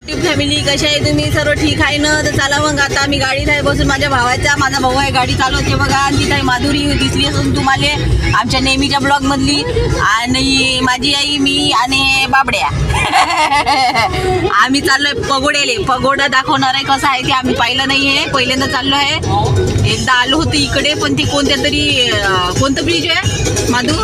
Family कशा आहे तुम्ही? सर्व ठीक आहे ना? तर चला मग आता आम्ही गाडीत आहे बसून. माझा भाऊ आहे गाडी चालवते बघा. आणि तिथे माधुरी दिसली असून तुम्हाला आमच्या नेहमीच्या ब्लॉग मधली. आणि माझी आई, मी आणि बाबड्या आम्ही चाललोय पगोड्याले. पगोडा दाखवणार आहे कसा आहे ते आम्ही पाहिलं नाही आहे, पहिल्यांदा चाललो आहे. एकदा आलो होतो इकडे, पण ती कोणत्या तरी कोणतं ब्रिज आहे माधू?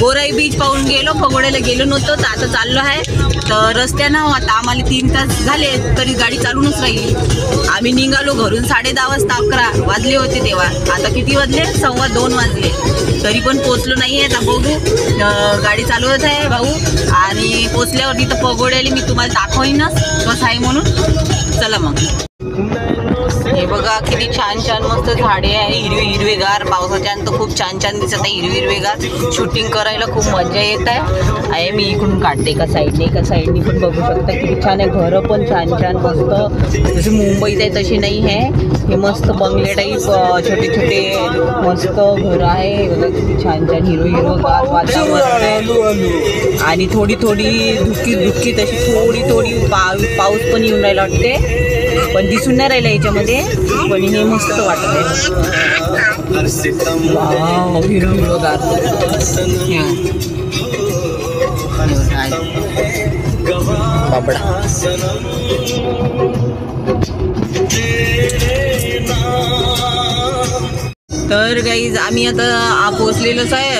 गोराई बीच पाहून गेलो, पगोड्याला गेलो नव्हतो. तर आता चाललो आहे. तर रस्त्यानं आता आम्हाला 3 तास झाले तरी गाडी चालूनच राहिली. आम्ही निघालो घरून 10:30 वाजता, 11 वाजले होते तेव्हा. आता किती वाजले? 2:15 वाजले, तरी पण पोचलो नाही आहे. आता बघू, गाडी चालवत आहे भाऊ. आणि पोचल्यावर तिथं पगोड्याला मी तुम्हाला दाखवईनच कसं आहे म्हणून. चला मग. हे बघा किती छान छान मस्त झाडे आहे, हिरवेगार. पावसाच्या तर खूप छान छान दिसत आहे, हिरवेगार. शूटिंग करायला खूप मजा येत आहे. मी इकडून काढते एका साईडने पण बघू शकता किती छान आहे. घरं पण छान छान मस्त, जसे मुंबईत आहे तशी नाही आहे. हे मस्त बंगले टाईप छोटे छोटे मस्त घर आहे. बघा किती छान छान हिरवेगार वातावरण आहे. आणि थोडी धुकी तशी थोडी पाऊस पण येऊन राहिला वाटते, पण दिसून नाही राहिलं याच्यामध्ये. पण हे मस्त वाटत आहे. हिरवेगार बाबडा. तर गाईज आम्ही आता पोचलेलोच आहे.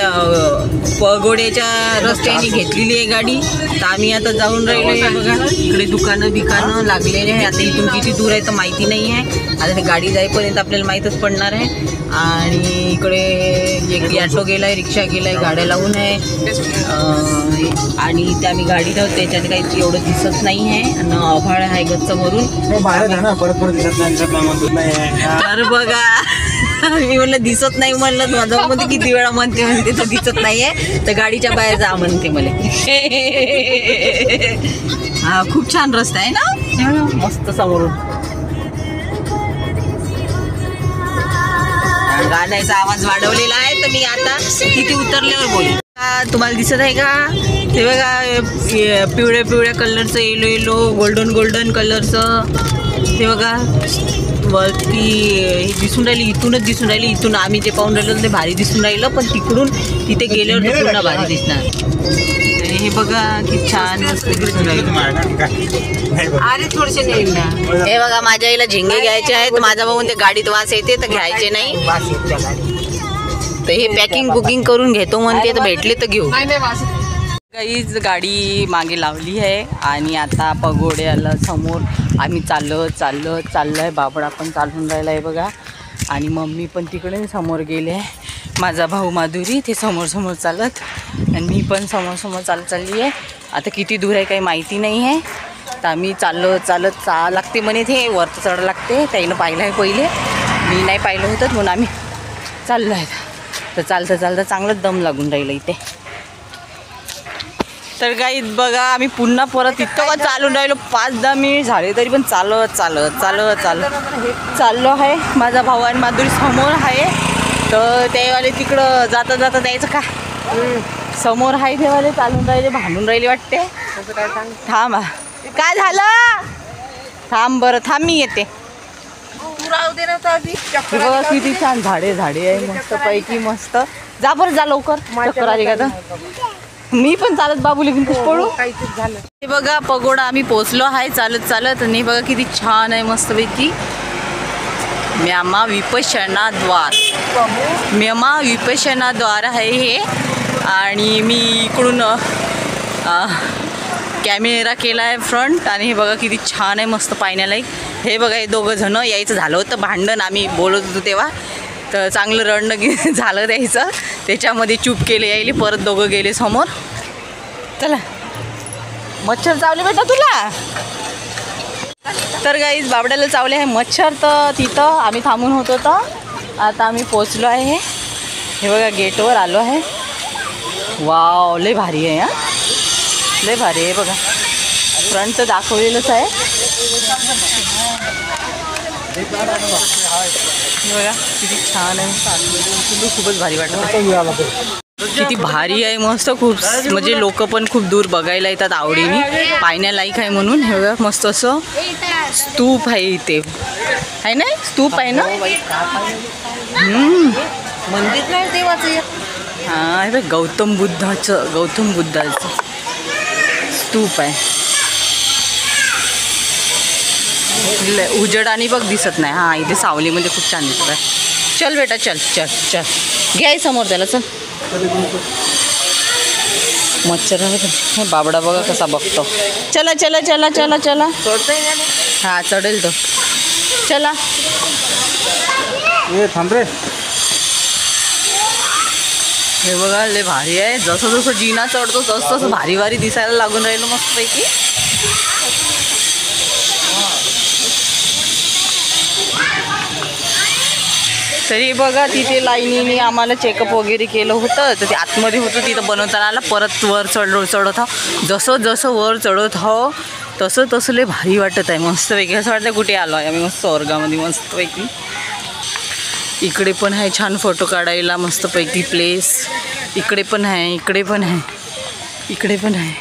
पगोड्याच्या रस्त्याने घेतलेली आहे गाडी. तर आम्ही आता जाऊन राहिलो आहे. बघा इकडे दुकानं लागलेले आहे. आता इथून किती दूर आहे तर माहिती नाही आहे. आता गाडी जाईपर्यंत आपल्याला माहीतच पडणार आहे. आणि इकडे एक ऑटो गेला आहे, रिक्षा गेला आहे, गाड्या लावून आहे. आणि ते आम्ही गाडी जाऊ, त्याच्यात काही एवढं दिसत नाही आहे. आणि आभाळ आहे गच्च भरून. तर बघा मी म्हणलं दिसत नाही, म्हणलं माझं मध्ये किती वेळा म्हणते तर दिसत नाहीये. तर गाडीच्या बाहेर जा म्हणते मला. हा खूप छान रस्ता आहे ना, मस्त समोरून. गाण्याचा आवाज वाढवलेला आहे. तर मी आता किती उतरल्यावर बोल. तुम्हाला दिसत आहे का? ते बघा पिवळ्या कलरचं, येलो गोल्डन कलरचं. ते बघा वरती हे दिसून राहिली, इथूनच दिसून राहिली. इथून आम्ही जे पाहून राहिलो ते भारी दिसून राहिलं, पण तिकडून तिथे गेल्यावर पूर्ण भारी दिसणार. हे बघा किती छान मस्त दिसून राहिलं. अरे थोडेसे नाही ना. हे बघा माझ्या आईला झिंगे घ्यायचे आहेत. माझा भाऊ ते गाडीत वास येते तर घ्यायचे नाही. तर हे पॅकिंग बुकिंग करून घेतो म्हणते, तर भेटले तर घेऊ. काहीच गाडी मागे लावली आहे. आणि आता पगोड्याला समोर आम्ही चाललोय. बाबडा पण चालून राहिला आहे बघा. आणि मम्मी पण तिकडे समोर गेले आहे. माझा भाऊ माधुरी ते समोर चालत, आणि मी पण समोर चालली आहे. आता किती दूर आहे काही माहिती नाही आहे. तर आम्ही चालत लागते म्हणे, ते वरती चढ लागते. त्याईनं पाहिलं आहे पहिले, मी नाही पाहिलं होतं म्हणून आम्ही चाललो आहे. तर चालतं चांगलंच दम लागून राहिलं इथे. तर काही बघा आम्ही पुन्हा परत इतकं चालून राहिलो. 5-10 मिनिट झाले तरी पण चालत चाललो आहे. माझा भाऊ आणि माधुरी समोर आहे. तर तेवाले तिकडं जाता द्यायचं का? समोर आहे तेवाले चालून राहिले, भांडून राहिले वाटते. थांब, काय झालं? थांब बरं, थांब मी येते. बघा किती छान झाडे आहे मस्त पैकी. मस्त जा बरं, जा लवकर. चक्कर आली का? तर मी पण चालत बाबूला घेऊन पळू. हे बघा पगोडा आम्ही पोचलो आहे चालत. आणि बघा किती छान आहे मस्तपैकी. म्यामा विपश्यना द्वार आहे हे. आणि मी इकडून कॅमेरा केला आहे फ्रंट. आणि हे बघा किती छान आहे मस्त पाहण्यालायक. हे बघा हे दोघं जण यायचं झालं होतं भांडण, आम्ही बोलत होतो तेव्हा. तर चांगलं रडणं झालं द्यायचं, त्याच्यामध्ये चूप केले यायले. परत दोघं गेले समोर. चला, मच्छर चावले बेटा तुला? तर गाईज बाबड्याला चावले आहे मच्छर. तर तिथं आम्ही थांबून होतो. तर आता आम्ही पोचलो आहे. हे बघा गेटवर आलो आहे. वाव लय भारी आहे. लय भारी आहे बघा. फ्रंट तर दाखवलेलंच आहे. बघा किती छान आहे. खूपच भारी वाटतं. किती भारी आहे, मस्त. खूप म्हणजे लोक पण खूप दूर बघायला येतात आवडीने, पाहण्यालायक आहे म्हणून. हे बघा मस्त असं स्तूप आहे इथे, आहे ना? स्तूप आहे ना? मंदिर नाही देवाचं. हां, हे बघ गौतम बुद्धाचं स्तूप आहे. उजड आणि बघ दिसत नाही. हां, इथे सावलीमध्ये खूप छान दिसत आहे. चल बेटा, चल चल चल, घ्याय समोर त्याला, चल. मच्छर हे बाबडा बघा कसा बघतो. चला चला चला चला चला. हां, चढेल तो. चला थांब रे. हे बघा लय भारी आहे. जसं जसं जिना चढतो तसं तसं भारी भारी दिसायला लागून राहिलं मस्तपैकी. तरी बघा तिथे लाईनीने आम्हाला चेकअप वगैरे केलं होतं, तर ते आतमध्ये होतं तिथं बनवताना आला. परत वर चढत हा. जसं जसं वर चढत हो तसं तसं लय भारी वाटत आहे मस्तपैकी. असं वाटतं कुठे आलो आहे आम्ही, मस्त स्वर्गामध्ये मस्तपैकी. इकडे पण आहे छान फोटो काढायला मस्तपैकी प्लेस. इकडे पण आहे, इकडे पण आहे, इकडे पण आहे.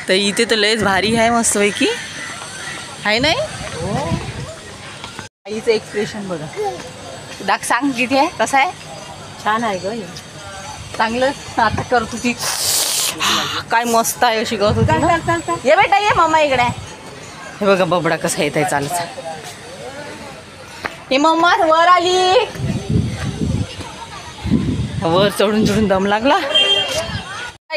तर इथे तर लयच भारी आहे मस्तपैकी, आहे नाही? आईचं एक्सप्रेशन बघा. सांग किती आहे, कसं आहे? छान आहे ग, चांगलं. आता करतो ती काय मस्त आहे अशी करत होती. ये बेटा ये, मम्मा इकडे. हे बघा बबडा कसा येत आहे चालत. हे मम्मा वर आली. वर चढून चढून दम लागला.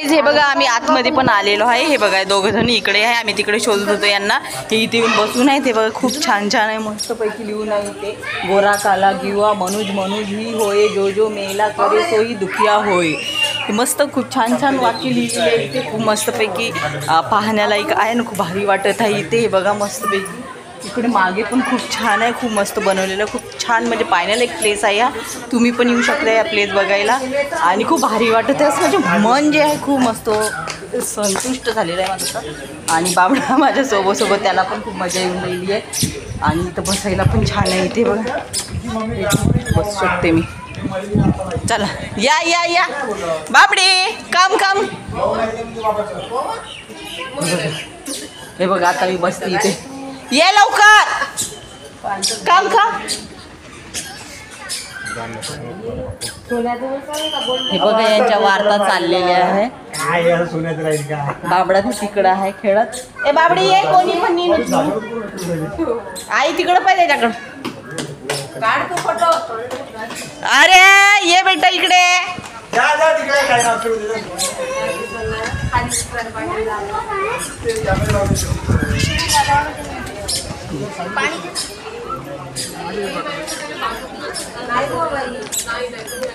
हे बघा आम्ही आतमध्ये पण आलेलो आहे. हे बघा दोघं जण इकडे आहे, आम्ही तिकडे शोधत होतो यांना. हे इथे येऊन बसून आहे. ते बघा खूप छान छान आहे, मस्तपैकी लिहून आहे इथे. गोरा काला गिवा मनुज मनुज ही होय, जो जो मेला करे सोई दुखिया होय. मस्त खूप छान छान वाक्य लिहिलेली आहे इथे. खूप मस्तपैकी पाहण्यालायक आहे ना, खूप भारी वाटत आहे इथे. हे बघा मस्तपैकी. इकडे मागे पण खूप छान आहे, खूप मस्त बनवलेलं, खूप छान म्हणजे पाहण्याला एक प्लेस आहे. हा तुम्ही पण येऊ शकता या प्लेस बघायला. आणि खूप भारी वाटत आहे, असं म्हणजे मन जे आहे खूप मस्त संतुष्ट झालेलं आहे माझं. आणि बाबडा माझ्या सोबत त्याला पण खूप मजा येऊन राहिली आहे. आणि इथं बसायला पण छान आहे इथे बघा, बसू शकते मी. चला या या या बाबडे, काम काम. हे बघा आता मी बसते इथे. ये लवकर, काम का. हे बघा यांच्या वार्ता चाललेल्या आहे. बाबडा तिकडं आहे खेळत. ए बाबडी ये, कोणी पण आई तिकडं पाहिजे त्याच्याकडं. काढ तू फोटो. अरे ये बेटा इकडे.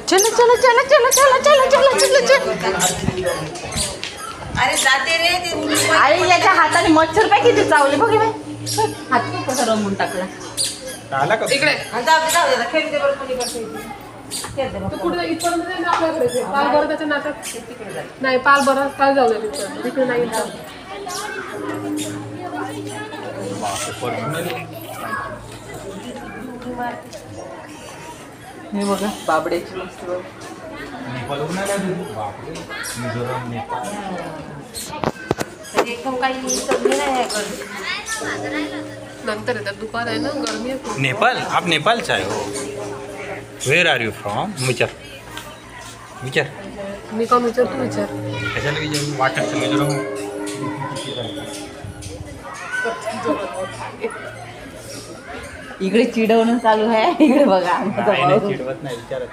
चलो चलो चलो चलो चलो चलो चलो चलो चलो. अरे जाते रे ते. अरे याच्या हाताने मच्छर काय किती चावले बघ. हात कसा रंगून टाकला. इकडे खेळते बरं कोणी करते. कुठे इथपर्यंत नाही आपल्याकडे. पाल बरं त्याच्या नाटक नाही, पाल बरं काय जाऊ दे तिकडे नाही. हे बघा बाबड्याची मस्त एकदम काही सगळी नाही आहे. नंतर येतात, दुपार आहे ना, गरमी आहे. नेपाल, आप नेपाल से आए हो? Where are you from? विचार विचार. मी का विचार, तू विचार. कशाला विचार? वाटत मिझोरम. इकडे चिडवणं चालू आहे. इकडे बघा चिडवत नाही, विचारत.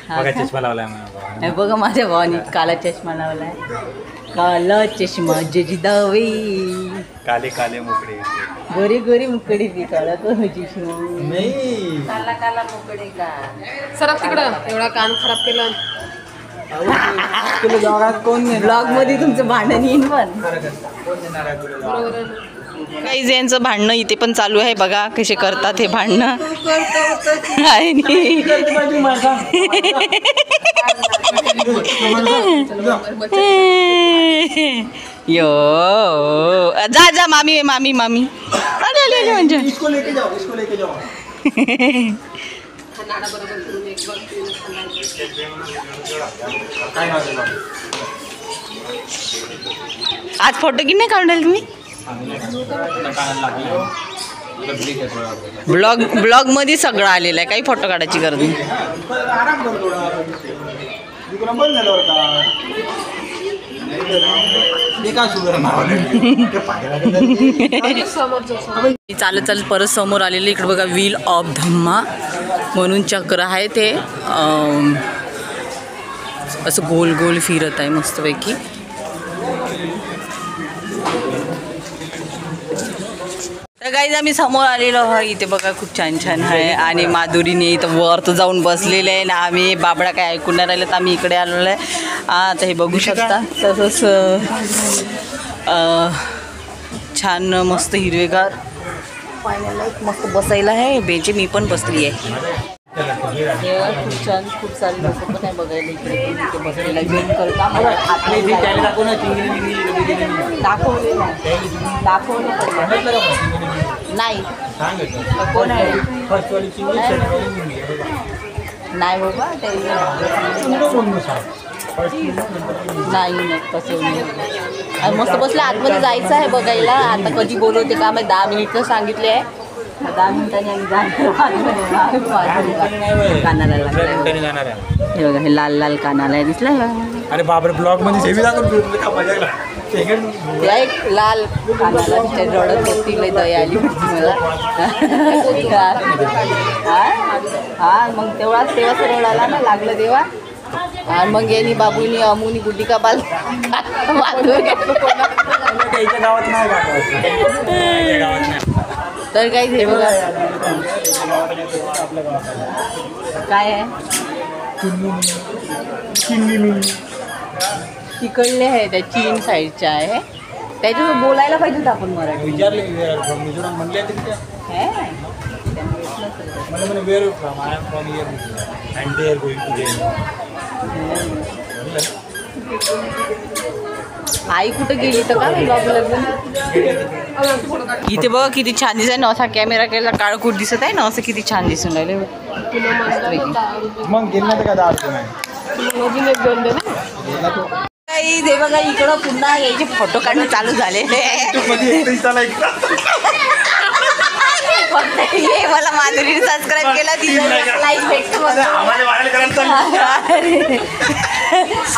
बघा चष्मा लावलाय मला. हे बघा माझ्या भावाने काला चष्मा लावलाय. काला चष्मा जजिदावे, काले काले मुकडे, गोरी गोरी मुकडी बी काला तो चष्मा नाही, काला काला मुकडे का. सरक तिकडं, एवढा कान खराब केला. कोण ब्लॉग मध्ये तुमचं भांडण येईन पण. काही यांचं भांडणं इथे पण चालू आहे. बघा कसे करतात हे भांडणं. यो जा जा मामी मामी मामी. अरे म्हणजे नाडा बरोबर करून एक वर तीन आज फोटो की नाही काढून तुम्ही? ब्लॉग मध्ये सगळं आलेलं आहे, काही फोटो काढायची गरज नाही. चालत चालत परत समोर आलेलं इकडे बघा व्हील ऑफ धम्मा म्हणून चक्र आहे ते असं गोल गोल फिरत आहे मस्तपैकी. तर गाईज आम्ही समोर आलेलो आहे, इथे बघा खूप छान छान आहे आणि माधुरीने इथं वर तर जाऊन बसलेले आहे ना. आम्ही बाबडा काय ऐकून नाही राहिलं तर आम्ही इकडे आलेलो आहे. आता हे बघू शकता तसंच छान मस्त हिरवेगार पाण्याला एक मस्त बसायला आहे बेंच. मी पण बसली आहे. खूप छान खूप सारे लोक पण आहे बघायला इकडे इथे बसलेला गेम करता. दाखवले नाही कोण आहे नाही बाबा नाही कसं नाही. मस्त बसलं आतमध्ये जायचं आहे बघायला. आता कधी बोलवते का मी 10 मिनिटं सांगितले आहे. 10 मिनिटांनी आम्ही कानाला लागला. हे बघा हे लाल लाल कानाला दिसला. अरे बापरे ब्लॉग मध्ये एक लाल कानाला तिच्या रडत होती. लय दया आली मला. हा मग तेव्हाच रडायला ना लागलं तेव्हा. आणि मग यांनी बाबूनी अमुनी गुड्डी का बाल तर काही हे बघा काय आहे तिकडले आहे त्या चीन साईडच्या आहे. त्याच्यासोबत बोलायला पाहिजे होतं आपण मराठी. आई कुठं गेली तर का बाबू लग्न. इथे बघा किती छान दिसत आहे ना. असा कॅमेरा केला काळकूट दिसत आहे ना. असं किती छान दिसून राहिले. मग गेलं का ते बघा इकडं पुन्हा यायचे फोटो काढणं चालू झालेले. फक्त हे मला माधुरीने सबस्क्राईब केला तिथं लाईक भेटतो.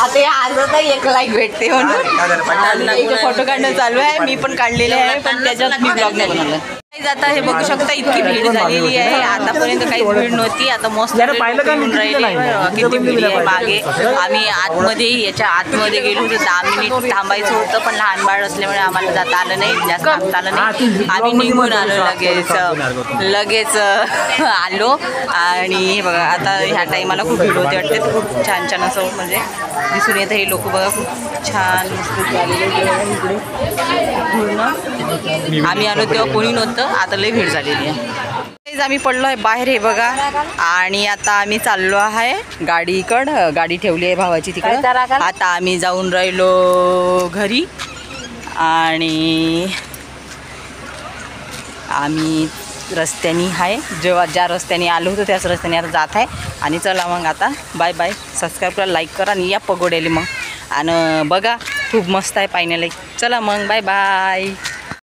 आता आजच एक लाईक भेटते म्हणून इथे फोटो काढणं चालू आहे. मी पण काढलेले आहे पण त्याच्यात मी ब्लॉग नाही बनवला. आता हे बघू शकता इतकी भीड झालेली आहे. आतापर्यंत काहीच भीड नव्हती. आता मस्त किती भीड आहे मागे. आम्ही आतमध्ये याच्या आतमध्ये गेलो तर 10 मिनिट थांबायचं होतं पण लहान बाळ असल्यामुळे आम्हाला जाता आलं नाही. जास्त थांबता आलं नाही. आम्ही निघून आलो लगेच आलो. आणि हे बघा आता ह्या टाईमाला खूप भीड होते वाटते. खूप छान छान असं म्हणजे दिसून येतं. हे लोक बघा खूप छान मस्त आलेले इकडे पूर्ण. आम्ही आलो तेव्हा कोणी नव्हतं. आता लय भीड झालेली आहे. आम्ही पडलो आहे बाहेर हे बघा. आणि आता आम्ही चाललो आहे गाडीकडं. गाडी ठेवली आहे भावाची तिकडं. आता आम्ही जाऊन राहिलो घरी. आणि आम्ही रस्त्याने आहे ज्या रस्त्याने आलो होतो त्याच रस्त्याने आता जात आहे. आणि चला मग आता बाय बाय. सबस्क्राईब करा लाईक करा आणि या पगोड्याला मग. आणि बघा खूप मस्त आहे पाहण्याला. चला मग बाय बाय.